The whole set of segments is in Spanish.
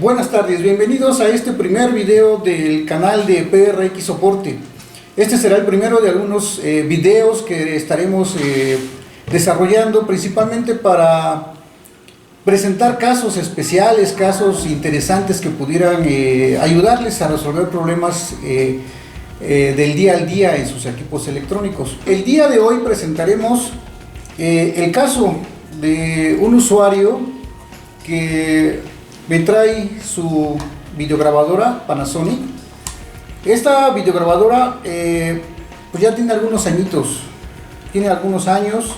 Buenas tardes, bienvenidos a este primer video del canal de PRX Soporte. Este será el primero de algunos videos que estaremos desarrollando principalmente para presentar casos especiales, casos interesantes que pudieran ayudarles a resolver problemas del día al día en sus equipos electrónicos. El día de hoy presentaremos el caso de un usuario que me trae su videograbadora Panasonic. Esta videograbadora pues ya tiene algunos añitos, tiene algunos años.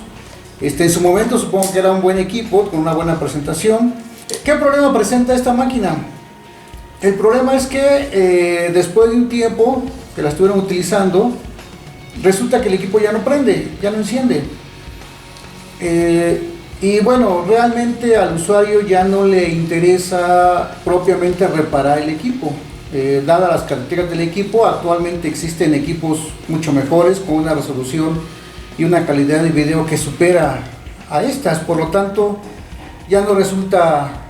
En su momento supongo que era un buen equipo con una buena presentación. ¿Qué problema presenta esta máquina? El problema es que después de un tiempo que la estuvieron utilizando, resulta que el equipo ya no prende, ya no enciende. Y bueno, realmente al usuario ya no le interesa propiamente reparar el equipo. Dadas las características del equipo, actualmente existen equipos mucho mejores con una resolución y una calidad de video que supera a estas, por lo tanto ya no resulta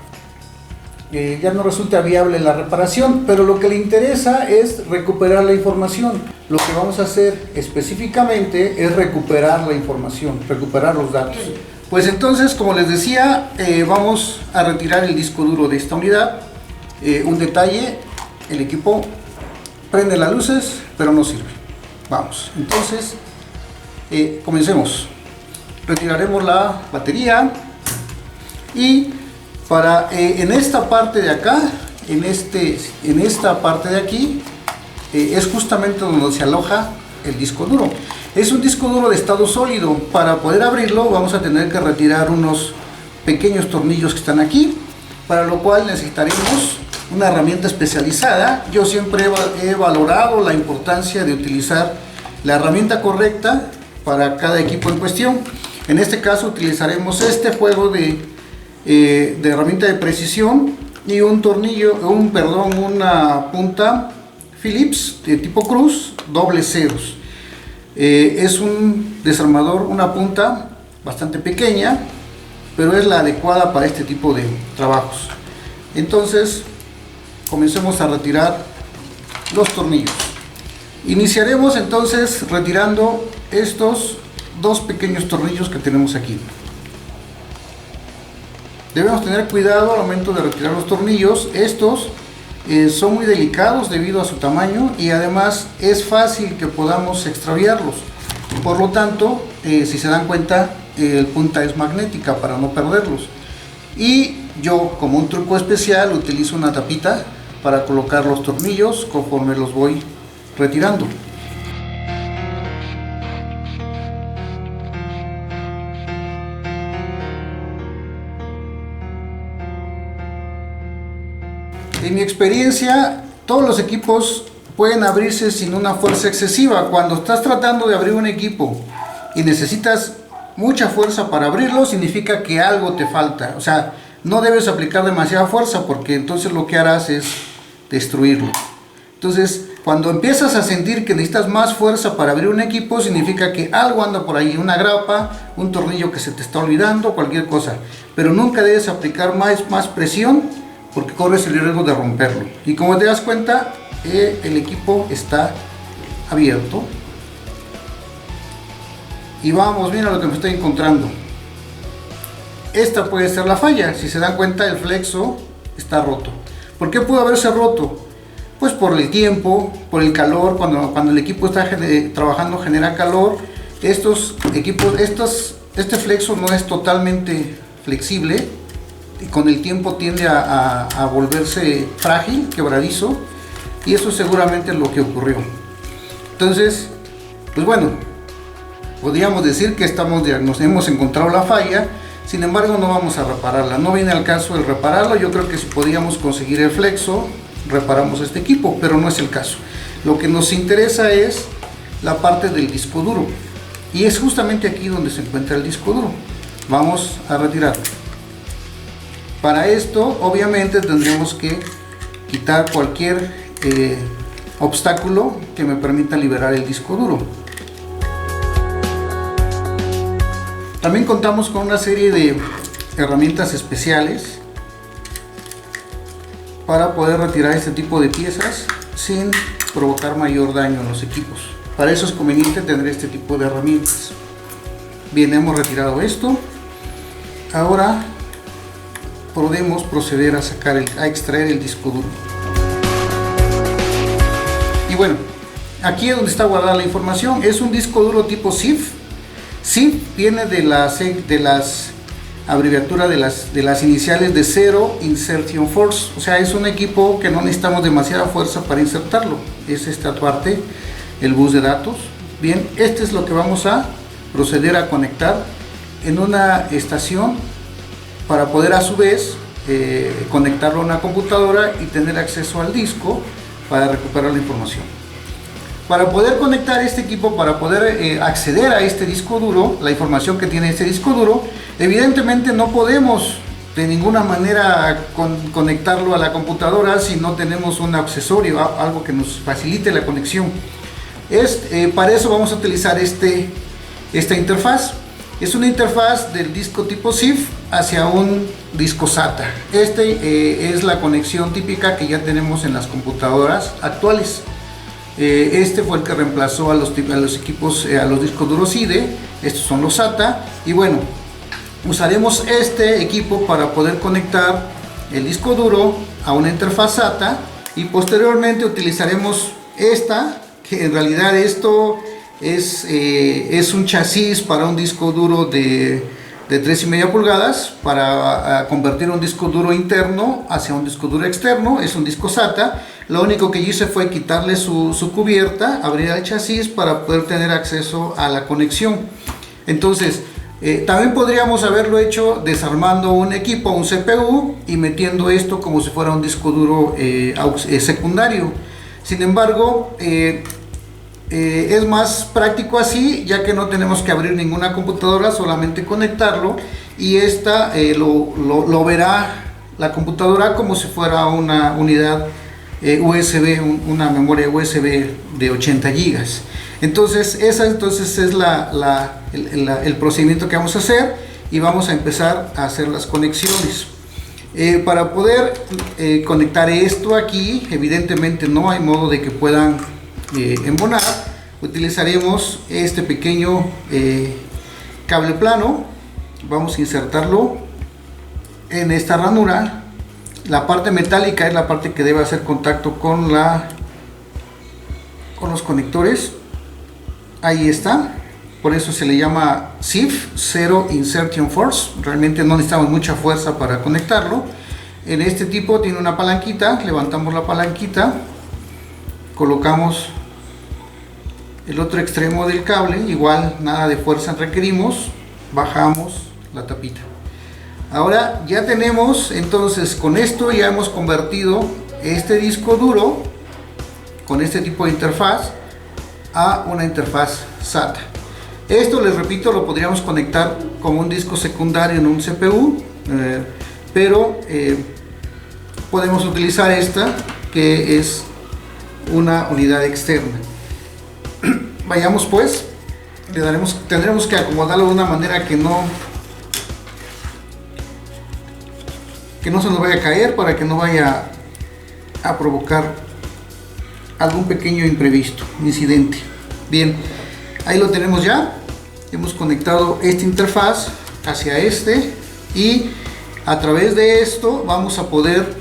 viable la reparación, pero lo que le interesa es recuperar la información. Lo que vamos a hacer específicamente es recuperar la información, recuperar los datos. Pues entonces, como les decía, vamos a retirar el disco duro de esta unidad. Un detalle, el equipo prende las luces pero no sirve. Vamos, entonces comencemos. Retiraremos la batería y en esta parte de acá, en esta parte de aquí, es justamente donde se aloja el disco duro. Es un disco duro de estado sólido. Para poder abrirlo vamos a tener que retirar unos pequeños tornillos que están aquí, para lo cual necesitaremos una herramienta especializada. Yo siempre he valorado la importancia de utilizar la herramienta correcta para cada equipo en cuestión. En este caso utilizaremos este juego de herramienta de precisión y un tornillo, una punta Phillips de tipo cruz, doble ceros. Es un desarmador, una punta bastante pequeña, pero es la adecuada para este tipo de trabajos. Entonces comencemos a retirar los tornillos. Iniciaremos entonces retirando estos dos pequeños tornillos que tenemos aquí. Debemos tener cuidado al momento de retirar los tornillos. Estos son muy delicados debido a su tamaño y además es fácil que podamos extraviarlos. Por lo tanto, si se dan cuenta, el punta es magnética para no perderlos. Y yo, como un truco especial, utilizo una tapita para colocar los tornillos conforme los voy retirando. En mi experiencia, todos los equipos pueden abrirse sin una fuerza excesiva. Cuando estás tratando de abrir un equipo y necesitas mucha fuerza para abrirlo, significa que algo te falta. O sea, no debes aplicar demasiada fuerza porque entonces lo que harás es destruirlo. Entonces, cuando empiezas a sentir que necesitas más fuerza para abrir un equipo, significa que algo anda por ahí, una grapa, un tornillo que se te está olvidando, cualquier cosa. Pero nunca debes aplicar más presión porque corres el riesgo de romperlo. Y como te das cuenta, el equipo está abierto. Y vamos bien a lo que me estoy encontrando. Esta puede ser la falla. Si se dan cuenta, el flexo está roto. ¿Por qué pudo haberse roto? Pues por el tiempo, por el calor. Cuando el equipo está trabajando genera calor. Este flexo no es totalmente flexible y con el tiempo tiende a volverse frágil, quebradizo, y eso seguramente es lo que ocurrió. Entonces, pues bueno, podríamos decir que nos hemos encontrado la falla. Sin embargo, no vamos a repararla, no viene al caso el repararla. Yo creo que si podíamos conseguir el flexo, reparamos este equipo, pero no es el caso. Lo que nos interesa es la parte del disco duro, y es justamente aquí donde se encuentra el disco duro. Vamos a retirarlo. Para esto, obviamente, tendremos que quitar cualquier obstáculo que me permita liberar el disco duro. También contamos con una serie de herramientas especiales para poder retirar este tipo de piezas sin provocar mayor daño en los equipos. Para eso es conveniente tener este tipo de herramientas. Bien, hemos retirado esto. Ahora podemos proceder a extraer el disco duro. Y bueno, aquí es donde está guardada la información. Es un disco duro tipo ZIF. ZIF viene de las abreviaturas de las iniciales de Zero Insertion Force. O sea, es un equipo que no necesitamos demasiada fuerza para insertarlo. Es esta parte, el bus de datos. Bien, este es lo que vamos a proceder a conectar en una estación para poder a su vez conectarlo a una computadora y tener acceso al disco para recuperar la información. Para poder conectar este equipo, para poder acceder a este disco duro, la información que tiene este disco duro, evidentemente no podemos de ninguna manera conectarlo a la computadora si no tenemos un accesorio, algo que nos facilite la conexión. Para eso vamos a utilizar esta interfaz. Es una interfaz del disco tipo ZIF hacia un disco SATA. Es la conexión típica que ya tenemos en las computadoras actuales. Este fue el que reemplazó a los equipos, a los discos duros IDE. Estos son los SATA. Y bueno, usaremos este equipo para poder conectar el disco duro a una interfaz SATA, y posteriormente utilizaremos esta, que en realidad esto es un chasis para un disco duro de 3,5 pulgadas para convertir un disco duro interno hacia un disco duro externo. Es un disco SATA. Lo único que yo hice fue quitarle su cubierta, abrir el chasis para poder tener acceso a la conexión. Entonces, también podríamos haberlo hecho desarmando un equipo, un CPU, y metiendo esto como si fuera un disco duro secundario. Sin embargo, es más práctico así, ya que no tenemos que abrir ninguna computadora, solamente conectarlo, y esta lo verá la computadora como si fuera una unidad USB, una memoria USB de 80 GB. Entonces esa es el procedimiento que vamos a hacer, y vamos a empezar a hacer las conexiones. Para poder conectar esto aquí, evidentemente no hay modo de que puedan embonar. Utilizaremos este pequeño cable plano. Vamos a insertarlo en esta ranura. La parte metálica es la parte que debe hacer contacto con los conectores. Ahí está. Por eso se le llama ZIF, Zero Insertion Force. Realmente no necesitamos mucha fuerza para conectarlo. En este tipo tiene una palanquita. Levantamos la palanquita, colocamos el otro extremo del cable, igual nada de fuerza requerimos, bajamos la tapita. Ahora ya tenemos, entonces con esto ya hemos convertido este disco duro con este tipo de interfaz a una interfaz SATA. Esto, les repito, lo podríamos conectar como un disco secundario en un CPU, pero podemos utilizar esta, que es una unidad externa. Vayamos pues, tendremos que acomodarlo de una manera que no se nos vaya a caer, para que no vaya a provocar algún pequeño imprevisto, incidente. Bien, ahí lo tenemos ya. Hemos conectado esta interfaz hacia y a través de esto vamos a poder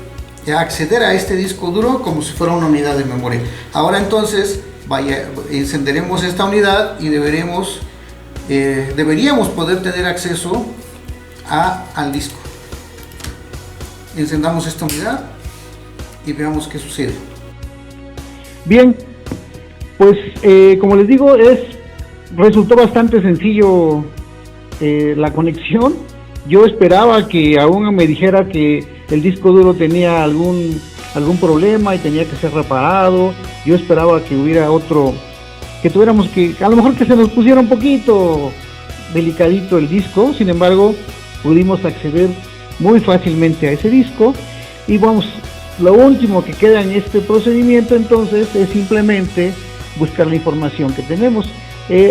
acceder a este disco duro como si fuera una unidad de memoria. Ahora entonces encenderemos esta unidad y deberíamos poder tener acceso al disco. Encendamos esta unidad y veamos qué sucede. Bien, pues como les digo, resultó bastante sencillo la conexión. Yo esperaba que aún me dijera que el disco duro tenía algún problema y tenía que ser reparado. Yo esperaba que hubiera tuviéramos que, a lo mejor que se nos pusiera un poquito delicadito el disco. Sin embargo, pudimos acceder muy fácilmente a ese disco, y vamos, lo último que queda en este procedimiento entonces es simplemente buscar la información que tenemos.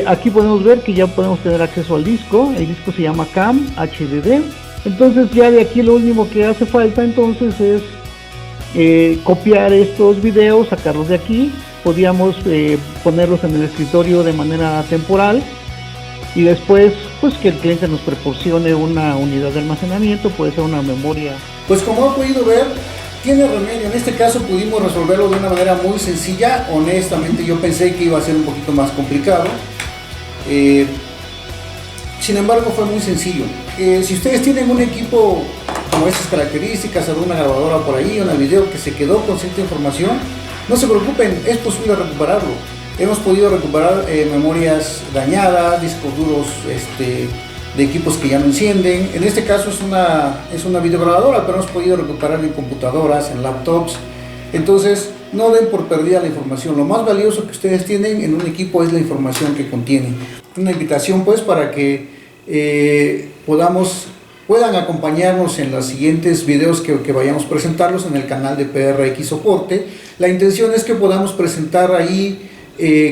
Aquí podemos ver que ya podemos tener acceso al disco. El disco se llama CAM HDD. Entonces ya de aquí lo último que hace falta entonces es copiar estos videos, sacarlos de aquí, podíamos ponerlos en el escritorio de manera temporal y después pues que el cliente nos proporcione una unidad de almacenamiento, puede ser una memoria. Pues como han podido ver, tiene remedio. En este caso pudimos resolverlo de una manera muy sencilla. Honestamente yo pensé que iba a ser un poquito más complicado, sin embargo fue muy sencillo. Si ustedes tienen un equipo como estas características, alguna grabadora por ahí, una video que se quedó con cierta información, no se preocupen, es posible recuperarlo. Hemos podido recuperar memorias dañadas, discos duros de equipos que ya no encienden. En este caso es una videograbadora, pero hemos podido recuperar en computadoras, en laptops. Entonces, no den por perdida la información. Lo más valioso que ustedes tienen en un equipo es la información que contiene. Una invitación pues para que puedan acompañarnos en los siguientes videos que vayamos a presentarlos en el canal de PRX Soporte. La intención es que podamos presentar ahí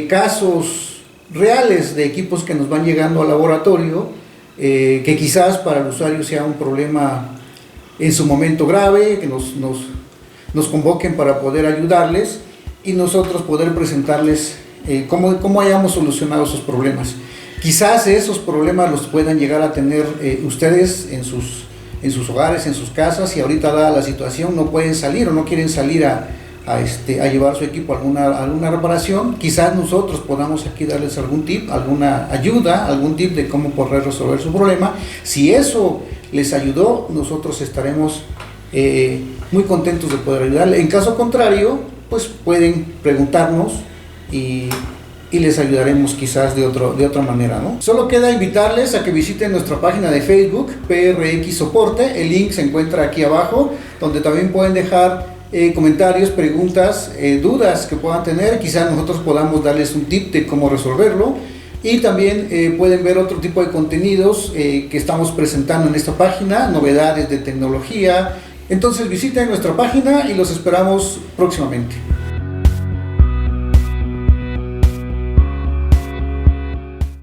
casos reales de equipos que nos van llegando al laboratorio, que quizás para el usuario sea un problema en su momento grave, que nos convoquen para poder ayudarles y nosotros poder presentarles cómo hayamos solucionado esos problemas. Quizás esos problemas los puedan llegar a tener ustedes en sus hogares, en sus casas, y ahorita dada la situación no pueden salir o no quieren salir a llevar su equipo a alguna reparación. Quizás nosotros podamos aquí darles algún tip, alguna ayuda, algún tip de cómo poder resolver su problema. Si eso les ayudó, nosotros estaremos muy contentos de poder ayudarle. En caso contrario, pues pueden preguntarnos y les ayudaremos quizás de otra manera, ¿no? Solo queda invitarles a que visiten nuestra página de Facebook, PRX Soporte. El link se encuentra aquí abajo, donde también pueden dejar comentarios, preguntas, dudas que puedan tener. Quizás nosotros podamos darles un tip de cómo resolverlo. Y también pueden ver otro tipo de contenidos que estamos presentando en esta página, novedades de tecnología. Entonces visiten nuestra página y los esperamos próximamente.